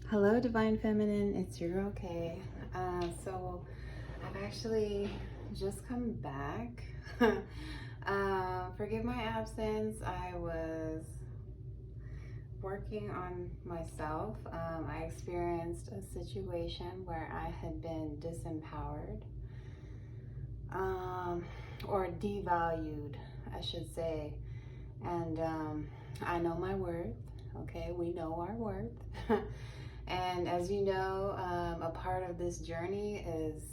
Hello, Divine Feminine. It's your okay. So I've actually just come back. Forgive my absence. I was working on myself. I experienced a situation where I had been disempowered, or devalued, I should say. And I know my worth. Okay, we know our worth. And as you know, a part of this journey is,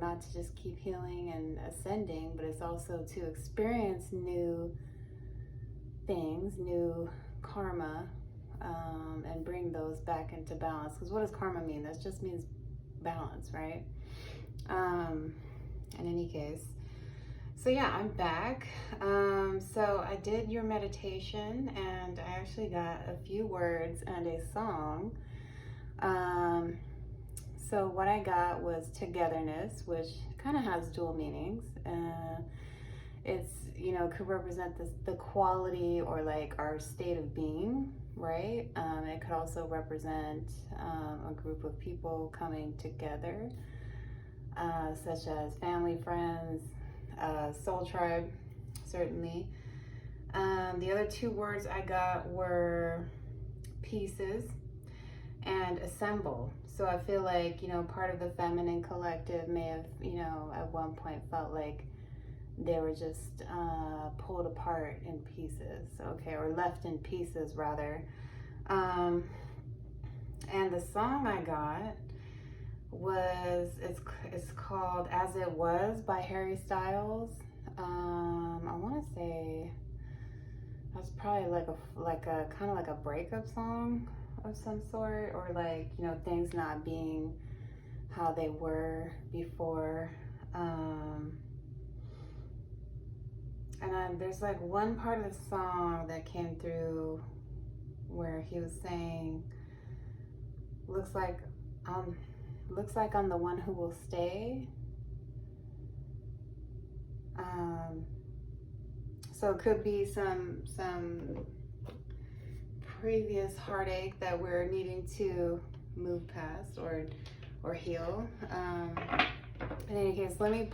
not to just keep healing and ascending, but it's also to experience new things, new karma, and bring those back into balance. Because what does karma mean? That just means balance, right? In any case. So yeah, I'm back. So I did your meditation and I actually got a few words and a song. So what I got was togetherness, which kind of has dual meanings. It's, could represent the quality or like our state of being, right? It could also represent a group of people coming together, such as family, friends, soul tribe, certainly. The other two words I got were pieces and assemble. So I feel like, part of the feminine collective may have, at one point felt like they were just pulled apart in pieces, okay, or left in pieces rather. And the song I got was, it's called As It Was by Harry Styles. I want to say that's probably like a kind of like a breakup song of some sort, or like, things not being how they were before. And there's like one part of the song that came through where he was saying, looks like I'm the one who will stay. So it could be some previous heartache that we're needing to move past or heal. In any case, I'm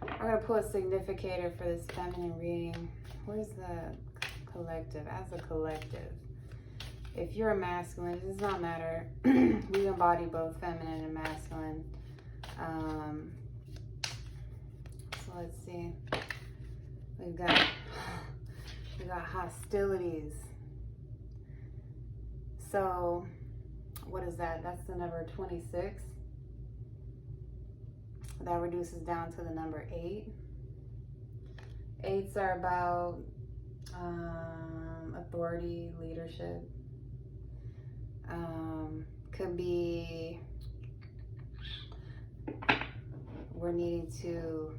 gonna pull a significator for this feminine reading. Where's the collective? As a collective, if you're a masculine, it does not matter. We embody both feminine and masculine. So let's see. We got hostilities. So what is that? That's the number 26. That reduces down to the number 8. 8s are about authority, leadership. Could be we're needing to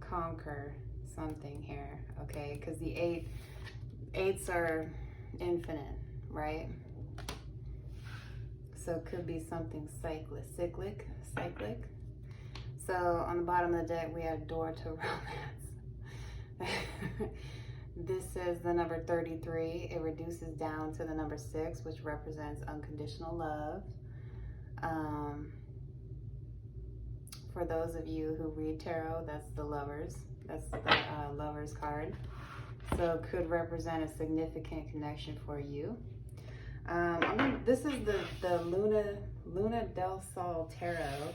conquer something here, okay? Because the 8s are infinite, right? So it could be something cyclic. So on the bottom of the deck, we have door to romance. This is the number 33. It reduces down to the number 6, which represents unconditional love. For those of you who read tarot, that's the Lovers. That's the Lovers card. So it could represent a significant connection for you. This is the Luna del Sol Tarot.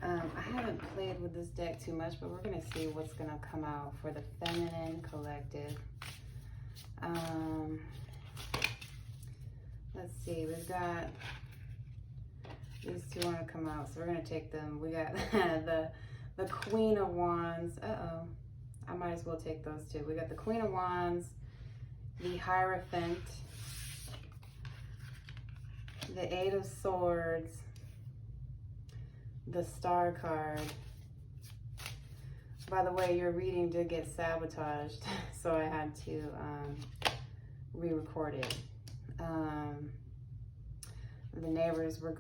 I haven't played with this deck too much, but we're going to see what's going to come out for the feminine collective. Let's see, we've got these two want to come out, so we're going to take them. We got the Queen of Wands. I might as well take those two. We got the Queen of Wands, the Hierophant, the 8 of Swords, the Star card. By the way, your reading did get sabotaged, so I had to re-record it. The neighbors were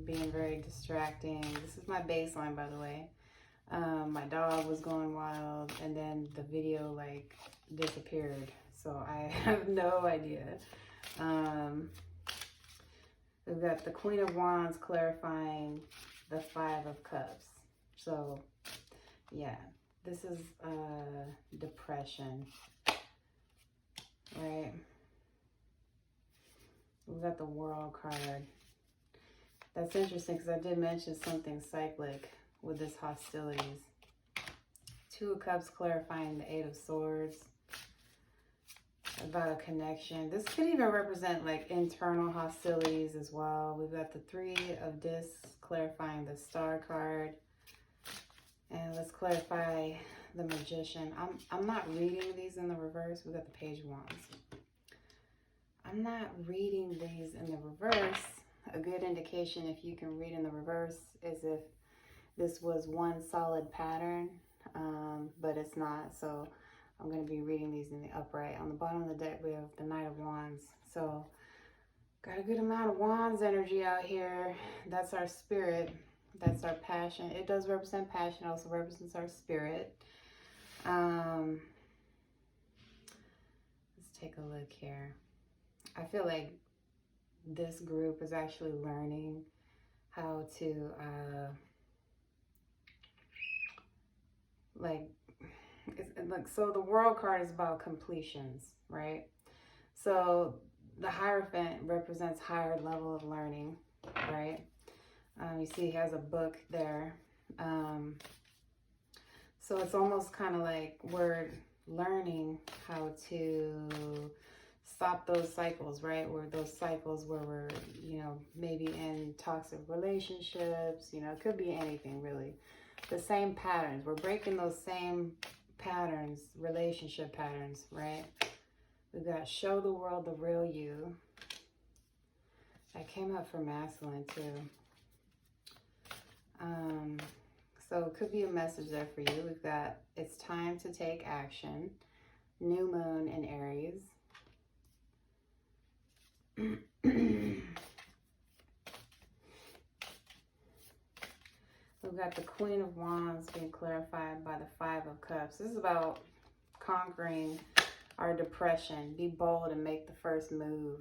being very distracting. This is my baseline, by the way. My dog was going wild, and then the video like disappeared. so I have no idea. We've got the Queen of Wands clarifying the Five of Cups. So, yeah, this is depression, right? We've got the World card. That's interesting because I did mention something cyclic with this hostilities. Two of Cups clarifying the Eight of Swords. About a connection. This could even represent like internal hostilities as well. We've got the Three of Discs clarifying the Star card. And let's clarify the Magician. I'm not reading these in the reverse. We've got the Page of Wands. I'm not reading these in the reverse. A good indication if you can read in the reverse is if this was one solid pattern, but it's not. So I'm going to be reading these in the upright. On the bottom of the deck, we have the Knight of Wands. So got a good amount of Wands energy out here. That's our spirit. That's our passion. It does represent passion. Also represents our spirit. Let's take a look here. I feel like this group is actually learning how to so the World card is about completions, right? So the Hierophant represents higher level of learning, right? You see he has a book there. So it's almost kind of like we're learning how to stop those cycles, right? Where those cycles where we're, maybe in toxic relationships, it could be anything really. The same patterns. We're breaking those same patterns, relationship patterns, right? We've got show the world the real you. That came up for masculine too. So it could be a message there for you. We've got it's time to take action. New moon in Aries. We've got the Queen of Wands being clarified by the Five of Cups. This is about conquering our depression. Be bold and make the first move.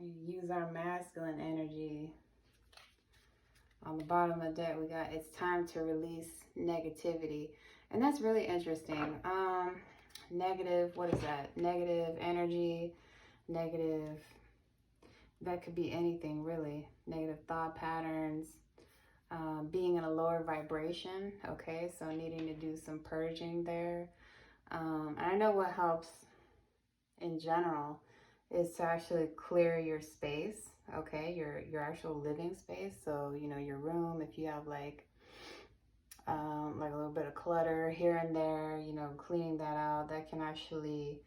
We use our masculine energy. On the bottom of the deck, we got it's time to release negativity. And that's really interesting. Negative, what is that? Negative energy, negative, that could be anything really. Negative thought patterns, being in a lower vibration, okay? So needing to do some purging there. And I know what helps in general is to actually clear your space, okay? Your actual living space. So, your room, if you have like a little bit of clutter here and there, cleaning that out, that can actually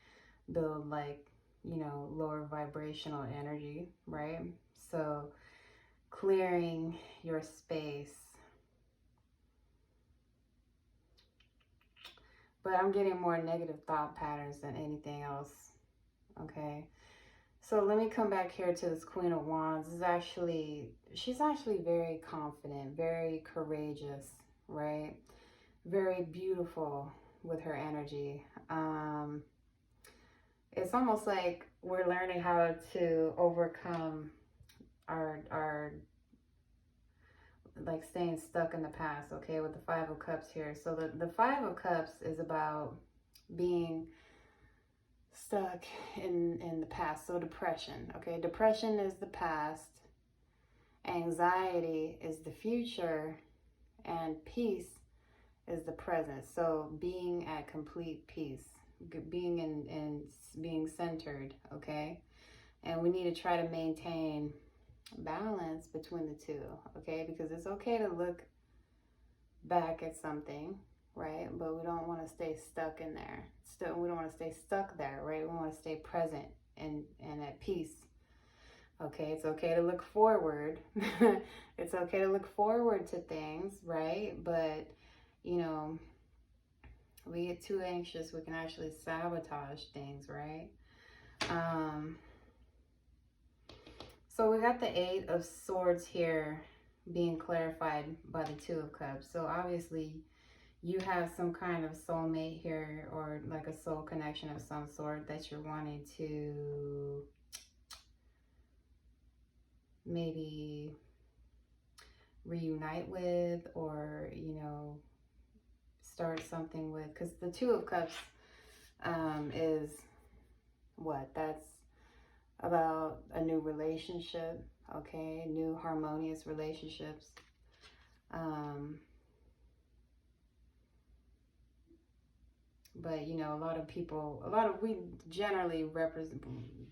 build like, lower vibrational energy, right? So clearing your space. But I'm getting more negative thought patterns than anything else, okay? So let me come back here to this Queen of Wands. She's actually very confident, very courageous, right? Very beautiful with her energy. It's almost like we're learning how to overcome our like staying stuck in the past, okay, with the Five of Cups here. So the Five of Cups is about being stuck in the past. So depression, okay, depression is the past, anxiety is the future, and peace is the present. So being at complete peace, being in being centered, okay? And we need to try to maintain balance between the two, okay? Because it's okay to look back at something, right? But we don't want to stay stuck in there. We don't want to stay stuck there, right? We want to stay present and at peace. Okay, it's okay to look forward. It's okay to look forward to things, right? But, we get too anxious, we can actually sabotage things, right? So we got the Eight of Swords here being clarified by the Two of Cups. So obviously you have some kind of soulmate here, or like a soul connection of some sort that you're wanting to maybe reunite with, or, you know, start something with. Because the Two of Cups is what? That's about a new relationship, okay? New harmonious relationships. But, you know, we generally represent,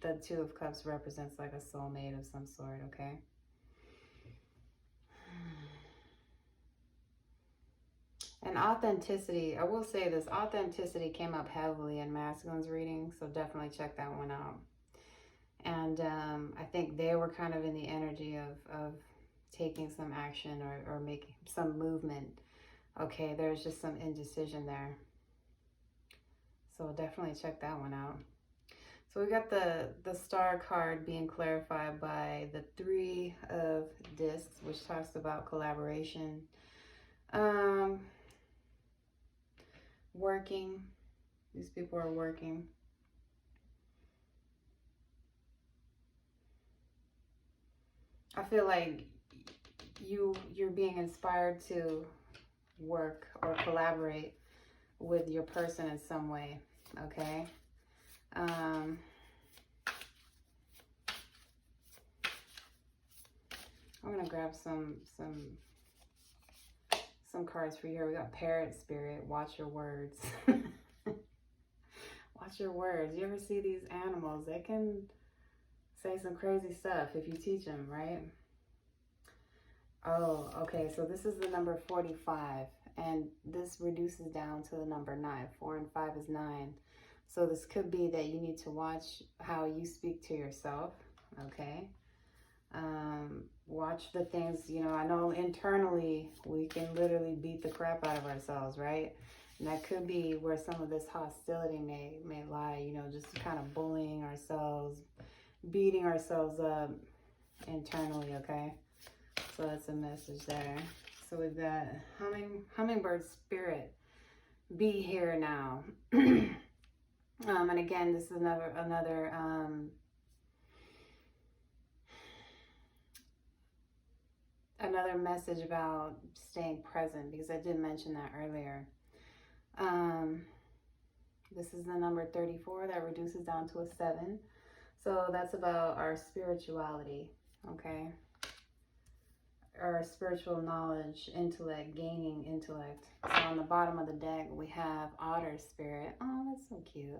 the Two of Cups represents like a soulmate of some sort, okay? And authenticity, I will say this, authenticity came up heavily in masculine's reading, so definitely check that one out. And I think they were kind of in the energy of taking some action, or making some movement. Okay, there's just some indecision there. So definitely check that one out. So we got the Star card being clarified by the Three of Discs, which talks about collaboration. Working. These people are working. I feel like you're being inspired to work or collaborate with your person in some way, okay? I'm gonna grab some cards for you here. We got Parrot Spirit. Watch your words. Watch your words. You ever see these animals? They can say some crazy stuff if you teach them, right? Oh, okay. So this is the number 45, and this reduces down to the number 9. 4 and 5 is 9. So this could be that you need to watch how you speak to yourself, okay? Watch the things, you know, I know internally we can literally beat the crap out of ourselves, right? And that could be where some of this hostility may lie, you know, just kind of bullying ourselves, beating ourselves up internally, okay? So that's a message there. So we've got Hummingbird Spirit, be here now. And again, this is another message about staying present, because I did mention that earlier. This is the number 34 that reduces down to a 7. So that's about our spirituality, okay? Our spiritual knowledge, intellect, gaining intellect. So on the bottom of the deck, we have Otter Spirit. Oh, that's so cute.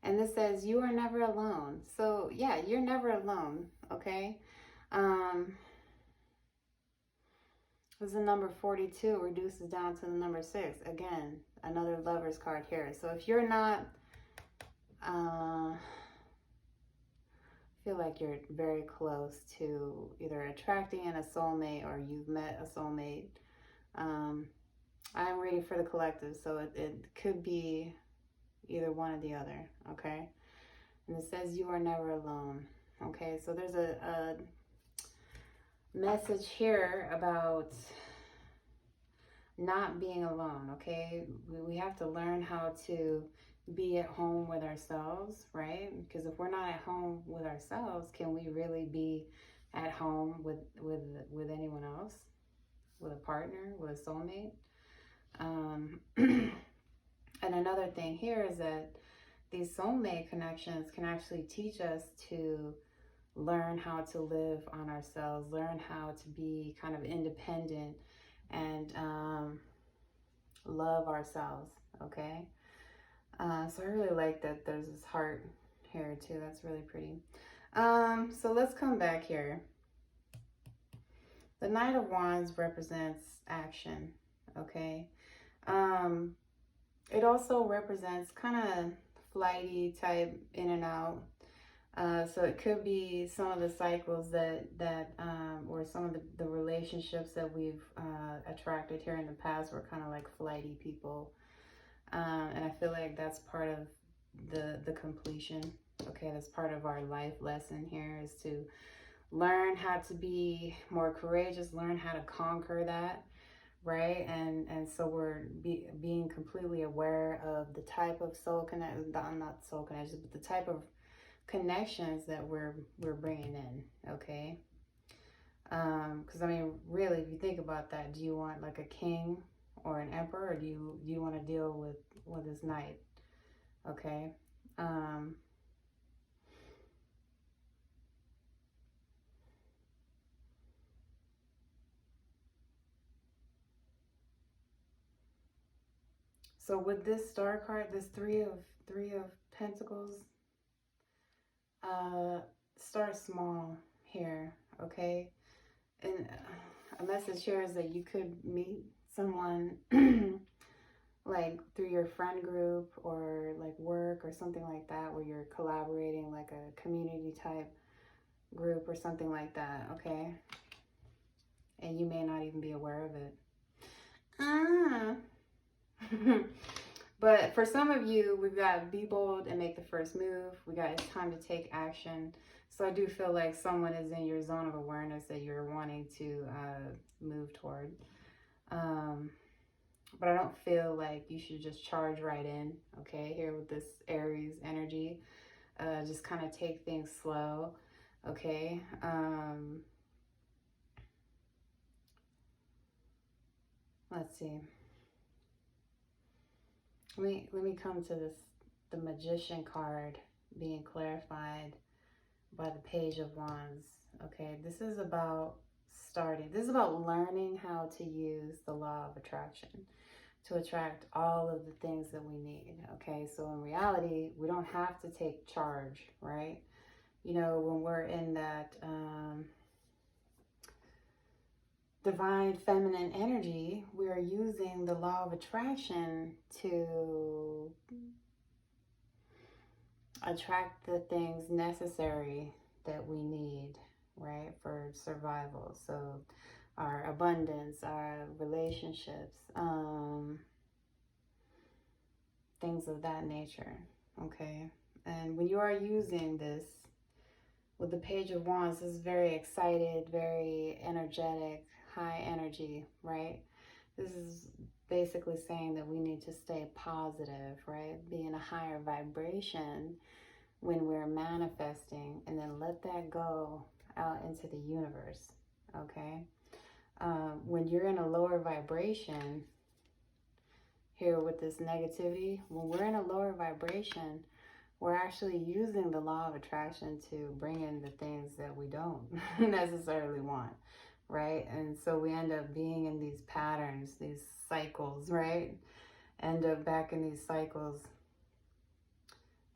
And this says, you are never alone. So yeah, you're never alone, okay? This is the number 42, reduces down to the number 6. Again, another Lover's card here. So if you're not, feel like you're very close to either attracting in a soulmate, or you've met a soulmate. I'm reading for the collective, so it could be either one or the other, okay? And it says you are never alone, okay? So there's a message here about not being alone, okay? We have to learn how to be at home with ourselves, right? Because if we're not at home with ourselves, can we really be at home with anyone else? With a partner, with a soulmate? And another thing here is that these soulmate connections can actually teach us to learn how to live on ourselves, learn how to be kind of independent, and love ourselves, okay? So I really like that there's this heart here too. That's really pretty. So let's come back here. The Knight of Wands represents action, okay? It also represents kind of flighty type, in and out. So it could be some of the cycles that or some of the relationships that we've attracted here in the past were kind of like flighty people. And I feel like that's part of the completion. Okay, that's part of our life lesson here, is to learn how to be more courageous, learn how to conquer that, right? And so we're being completely aware of the type of soul connection, not soul connections, but the type of connections that we're bringing in, okay? Because I mean, really, if you think about that, do you want like a king or an emperor, or do you want to deal with this knight? Okay. So with this star card, this three of pentacles, start small here, okay? And a message here is that you could meet someone like through your friend group or like work or something like that, where you're collaborating, like a community type group or something like that, okay? And you may not even be aware of it. But for some of you, we've got be bold and make the first move. We got it's time to take action. So I do feel like someone is in your zone of awareness that you're wanting to move toward. But I don't feel like you should just charge right in, okay? Here with this Aries energy, just kind of take things slow, okay? Let's see. Let me come to this, the Magician card being clarified by the Page of Wands. Okay, this is about starting. This is about learning how to use the law of attraction to attract all of the things that we need. Okay, so in reality, we don't have to take charge, right? You know, when we're in that divine feminine energy, we are using the law of attraction to attract the things necessary that we need, right, for survival. So our abundance, our relationships, things of that nature, okay? And when you are using this with the Page of Wands, this is very excited, very energetic, high energy, right? This is basically saying that we need to stay positive, right? Be in a higher vibration when we're manifesting, and then let that go out into the universe, okay? When you're in a lower vibration, here with this negativity, when we're in a lower vibration, we're actually using the law of attraction to bring in the things that we don't necessarily want, right? And so we end up being in these patterns, these cycles, right? End up back in these cycles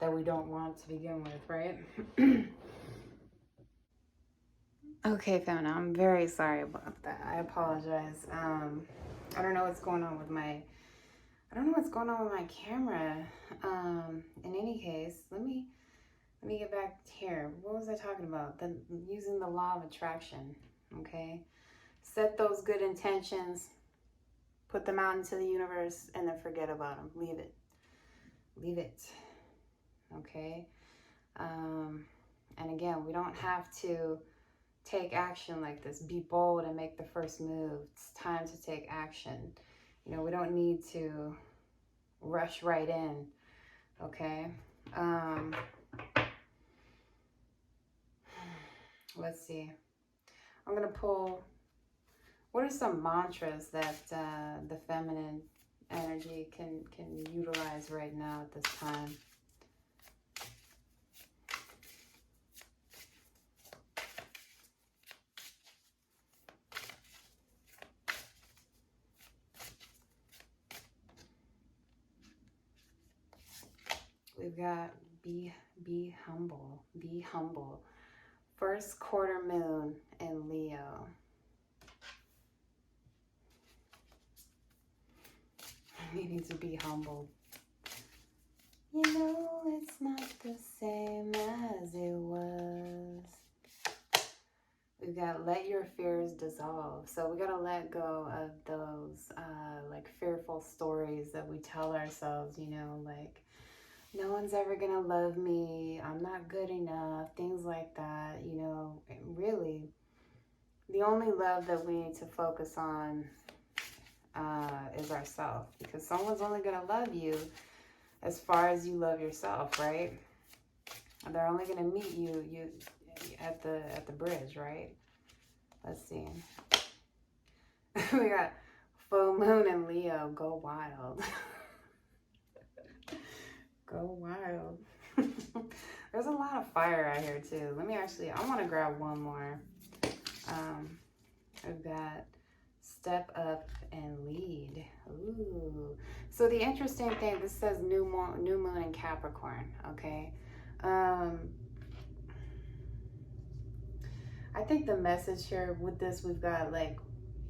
that we don't want to begin with, right? Okay, Fiona, I'm very sorry about that. I apologize. I don't know what's going on with my camera. In any case, let me get back here. What was I talking about? Using the law of attraction, okay? Set those good intentions, put them out into the universe, and then forget about them. Leave it, okay? And again, we don't have to take action like this. Be bold and make the first move. It's time to take action. You know, we don't need to rush right in, okay? Let's see. I'm going to pull, what are some mantras that the feminine energy can utilize right now at this time? We've got be humble, be humble. First quarter moon in Leo. We need to be humble. You know it's not the same as it was. We've got let your fears dissolve. So we got to let go of those like fearful stories that we tell ourselves, you know, like no one's ever gonna love me, I'm not good enough, things like that, you know. Really, the only love that we need to focus on is ourself, because someone's only going to love you as far as you love yourself, right? They're only going to meet you at the bridge, right? Let's see. We got full moon and Leo. Go wild. Go wild. There's a lot of fire out here too. Let me actually, I want to grab one more. We've got step up and lead. Ooh. So the interesting thing, this says new moon in Capricorn, okay? I think the message here with this, we've got like,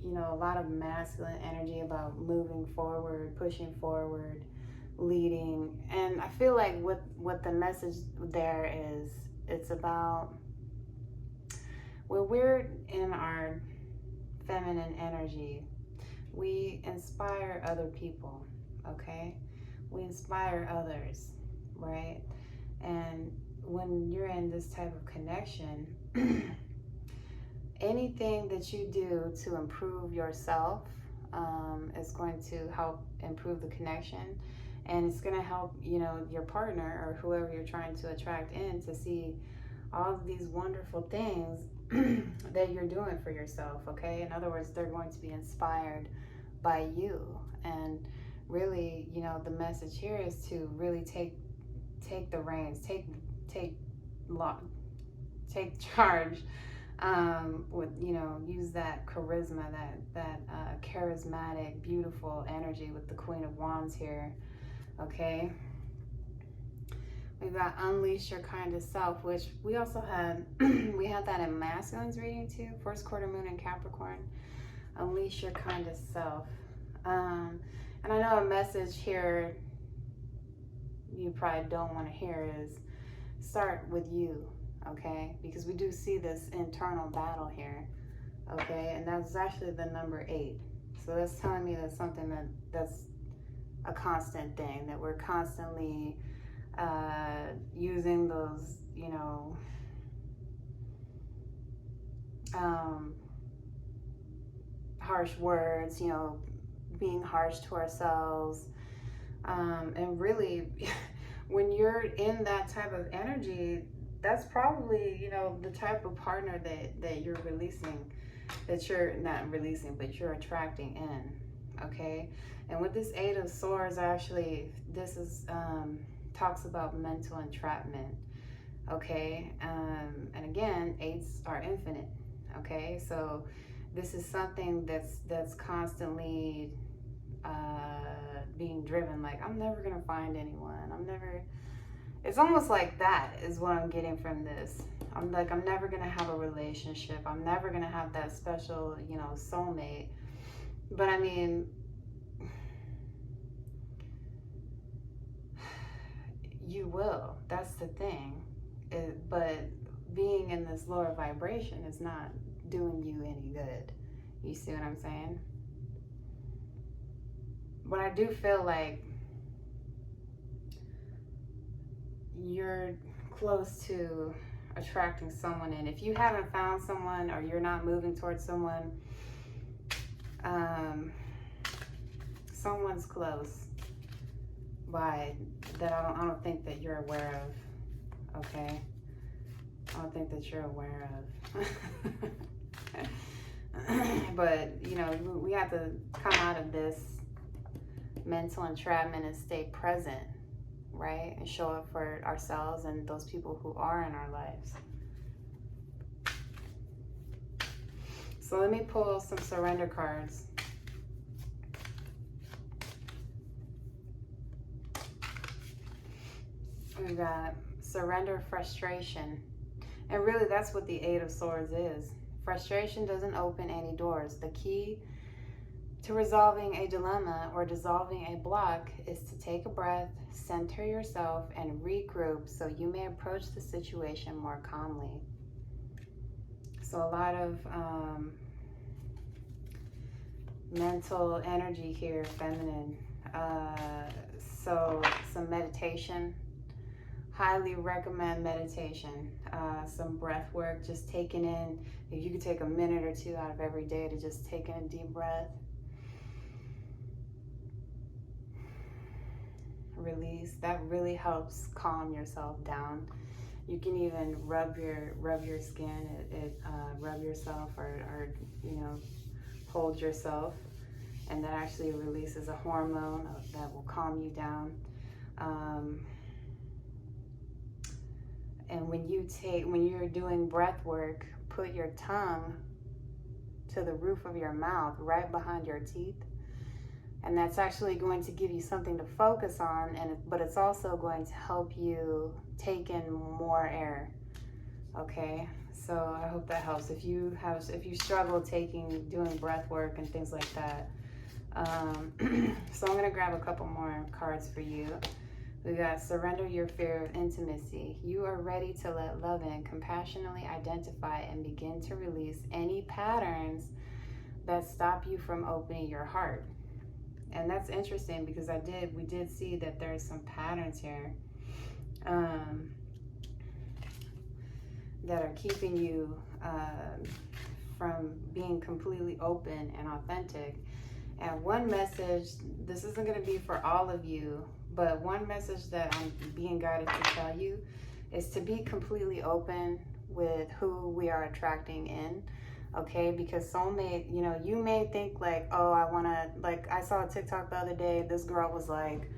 you know, a lot of masculine energy about moving forward, pushing forward, leading. And I feel like what the message there is, it's about when we're in our feminine energy, we inspire other people, okay? We inspire others, right? And when you're in this type of connection, anything that you do to improve yourself is going to help improve the connection, and it's going to help, you know, your partner or whoever you're trying to attract in to see all of these wonderful things that you're doing for yourself, okay? In other words, they're going to be inspired by you. And really, you know, the message here is to really take the reins, take charge, with, you know, use that charisma, that charismatic, beautiful energy with the Queen of Wands here, okay? We've got unleash your kindest self, which we also had, we had that in masculine's reading too, first quarter moon in Capricorn. Unleash your kindest self. And I know a message here you probably don't want to hear is start with you, okay? Because we do see this internal battle here, okay? And that's actually the number 8. So that's telling me that's something that's a constant thing, that we're constantly using those, you know, harsh words, you know, being harsh to ourselves. And really, when you're in that type of energy, that's probably, you know, the type of partner that you're releasing, that you're not releasing, but you're attracting in, okay? And with this 8 of Swords, actually, this is talks about mental entrapment, okay? And again, 8s are infinite, okay? So this is something that's constantly being driven, like, I'm never gonna find anyone, it's almost like that is what I'm getting from this. I'm never gonna have a relationship, I'm never gonna have that special, you know, soulmate. But I mean, you will, that's the thing. But being in this lower vibration is not doing you any good. You see what I'm saying? But I do feel like you're close to attracting someone in. If you haven't found someone, or you're not moving towards someone, someone's close by that I don't think that you're aware of, okay? I don't think that you're aware of. But, you know, we have to come out of this mental entrapment and stay present, right? And show up for ourselves and those people who are in our lives. So let me pull some surrender cards. We've got surrender, frustration. And really that's what the 8 of Swords is. Frustration doesn't open any doors. The key to resolving a dilemma or dissolving a block is to take a breath, center yourself, and regroup so you may approach the situation more calmly. So a lot of mental energy here, feminine. So some meditation. Highly recommend meditation. Some breath work, just taking in, if you could take a minute or 2 out of every day to just take in a deep breath. release, that really helps calm yourself down. You can even rub your skin, rub yourself, or hold yourself, and that actually releases a hormone that will calm you down. And when you're doing breath work, put your tongue to the roof of your mouth, right behind your teeth. And that's actually going to give you something to focus on, but it's also going to help you take in more air. Okay, so I hope that helps. If you struggle doing breath work and things like that. So I'm gonna grab a couple more cards for you. We got surrender your fear of intimacy. You are ready to let love in, compassionately identify and begin to release any patterns that stop you from opening your heart. And that's interesting because we did see that there's some patterns here that are keeping you from being completely open and authentic. And one message, this isn't going to be for all of you, but one message that I'm being guided to tell you is to be completely open with who we are attracting in. Okay, because soulmate, you may think like, oh, I saw a TikTok the other day. This girl was like,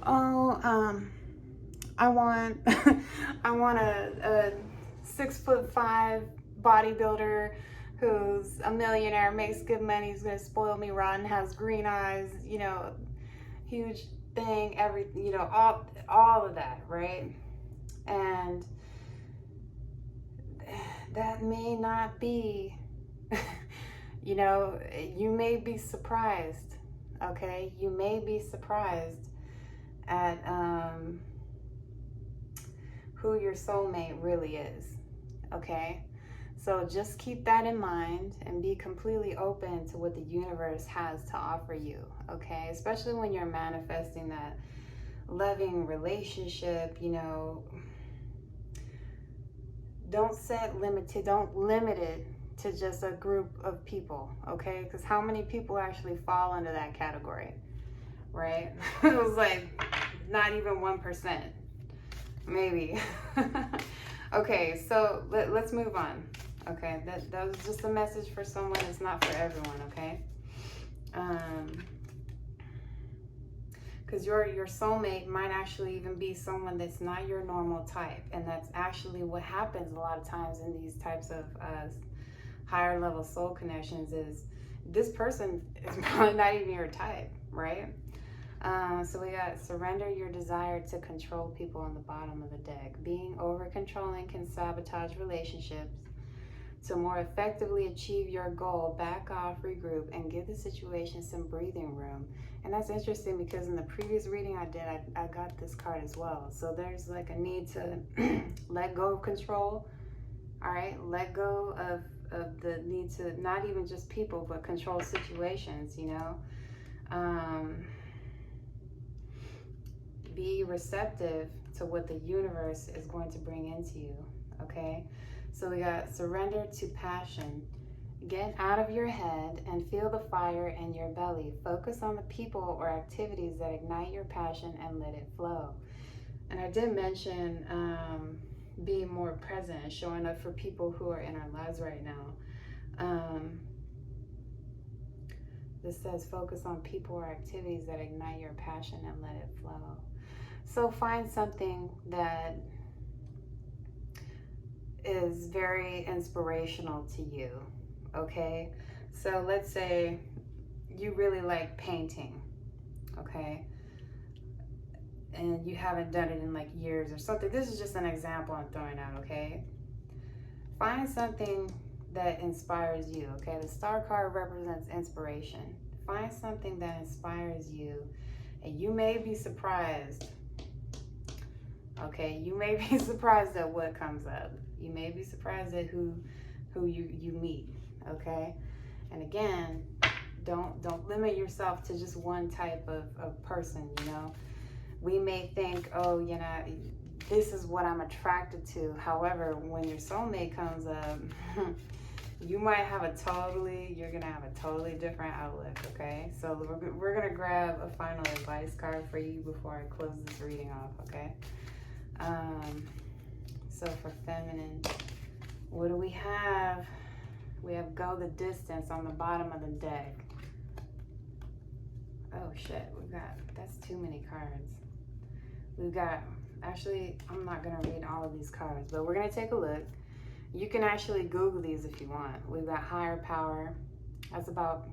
oh, I want a 6'5" bodybuilder who's a millionaire, makes good money, is gonna spoil me rotten, has green eyes, huge thing, all of that, right? And that may not be. You may be surprised, okay? You may be surprised at who your soulmate really is, okay? So just keep that in mind and be completely open to what the universe has to offer you, okay? Especially when you're manifesting that loving relationship, don't limit it to just a group of people, okay? Because how many people actually fall into that category, right? It was like not even 1%, maybe. Okay, so let's move on. Okay, that was just a message for someone. It's not for everyone, okay? Because your soulmate might actually even be someone that's not your normal type, and that's actually what happens a lot of times in these types of higher level soul connections. Is this person is probably not even your type, right? So we got surrender your desire to control people on the bottom of the deck. Being over controlling can sabotage relationships. To more effectively achieve your goal, back off, regroup, and give the situation some breathing room. And that's interesting because in the previous reading I did, I got this card as well. So there's like a need to let go of control. All right, let go of the need to not even just people, but control situations, be receptive to what the universe is going to bring into you, okay? So we got surrender to passion. Get out of your head and feel the fire in your belly. Focus on the people or activities that ignite your passion and let it flow. And I did mention being more present and showing up for people who are in our lives right now. This says focus on people or activities that ignite your passion and let it flow. So find something that is very inspirational to you, okay? So let's say you really like painting, okay? And you haven't done it in like years or something. This is just an example I'm throwing out, okay? Find something that inspires you, okay? The star card represents inspiration. Find something that inspires you, and you may be surprised, okay? You may be surprised at what comes up. You may be surprised at who you meet, okay? And again, don't limit yourself to just one type of person, We may think, oh, this is what I'm attracted to. However, when your soulmate comes up, you might have you're going to have a totally different outlook, okay? So we're going to grab a final advice card for you before I close this reading off, okay? So for feminine, what do we have? We have go the distance on the bottom of the deck. Oh shit, that's too many cards. Actually, I'm not going to read all of these cards, but we're going to take a look. You can actually Google these if you want. We've got higher power. That's about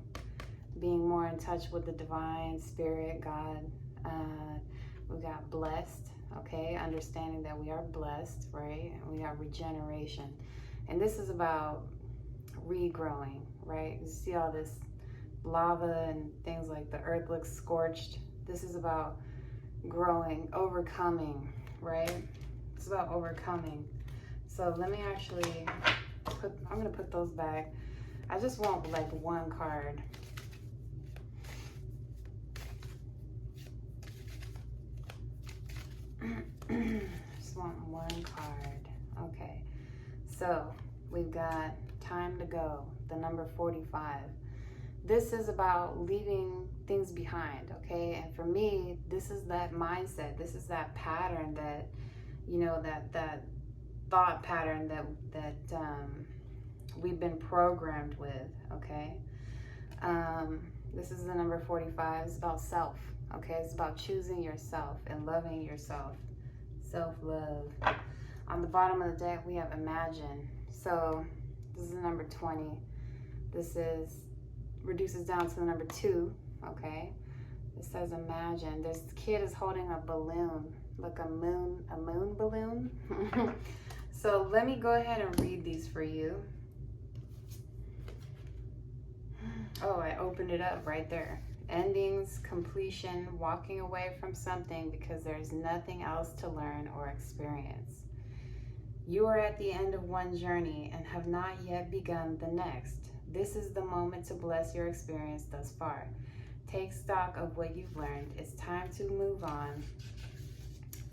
being more in touch with the divine spirit, God. We've got blessed, okay? Understanding that we are blessed, right? And we got regeneration. And this is about regrowing, right? You see all this lava and things like the earth looks scorched. This is about growing, overcoming, right? It's about overcoming. So let me actually I'm going to put those back. I just want like one card. Just want one card. Okay. So we've got time to go, the number 45. This is about leaving things behind, okay? And for me, this is that mindset. This is that pattern that, you know, that thought pattern that we've been programmed with, okay? This is the number 45. It's about self, okay? It's about choosing yourself and loving yourself. Self-love. On the bottom of the deck, we have imagine. So this is the number 20. This reduces down to the number 2, okay? It says imagine. This kid is holding a balloon, like a moon balloon. So let me go ahead and read these for you. Oh, I opened it up right there. Endings, completion, walking away from something because there's nothing else to learn or experience. You are at the end of one journey and have not yet begun the next. This is the moment to bless your experience thus far. Take stock of what you've learned. It's time to move on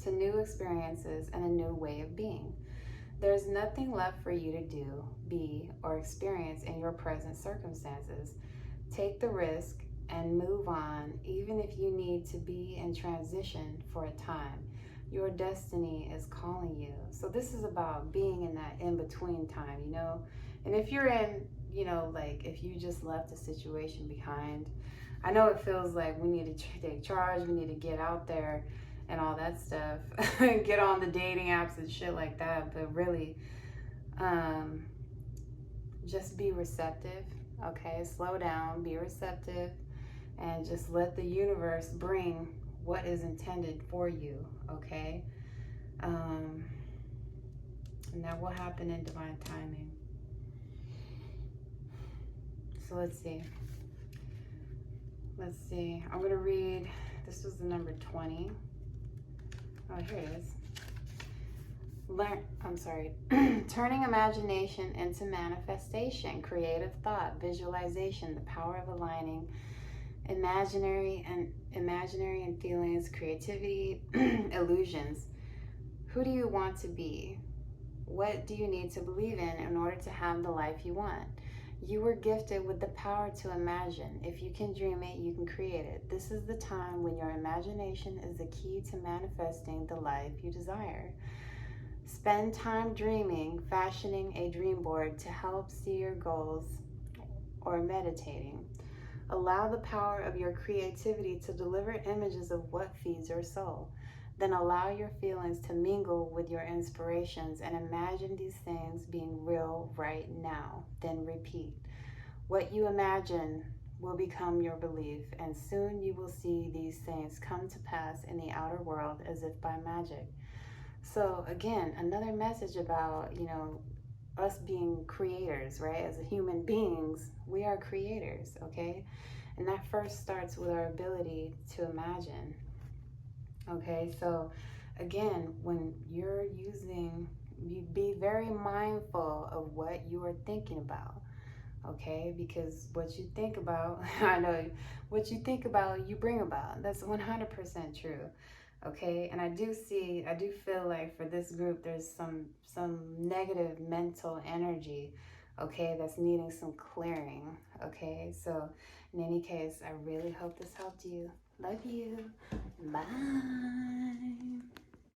to new experiences and a new way of being. There's nothing left for you to do, be, or experience in your present circumstances. Take the risk and move on, even if you need to be in transition for a time. Your destiny is calling you. So this is about being in that in-between time, you know? And if you're in, you know, like if you just left a situation behind, I know it feels like we need to take charge, we need to get out there and all that stuff, get on the dating apps and shit like that, but really, just be receptive, okay? Slow down, be receptive, and just let the universe bring what is intended for you, okay? And that will happen in divine timing. So let's see. I'm going to read, this was the number 20. Oh, here it is. Turning imagination into manifestation, creative thought, visualization, the power of aligning imaginary and feelings, creativity, illusions. Who do you want to be? What do you need to believe in order to have the life you want? You were gifted with the power to imagine. If you can dream it, you can create it. This is the time when your imagination is the key to manifesting the life you desire. Spend time dreaming, fashioning a dream board to help see your goals, or meditating. Allow the power of your creativity to deliver images of what feeds your soul. Then allow your feelings to mingle with your inspirations and imagine these things being real right now. Then repeat. What you imagine will become your belief, and soon you will see these things come to pass in the outer world as if by magic. So again, another message about, you know, us being creators, right? As human beings, we are creators, okay? And that first starts with our ability to imagine. Okay, so again, when you're you be very mindful of what you are thinking about, okay? Because what you think about, I know, what you think about, you bring about. That's 100% true, okay? And I do feel like for this group, there's some negative mental energy, okay, that's needing some clearing, okay? So in any case, I really hope this helped you. Love you. Bye.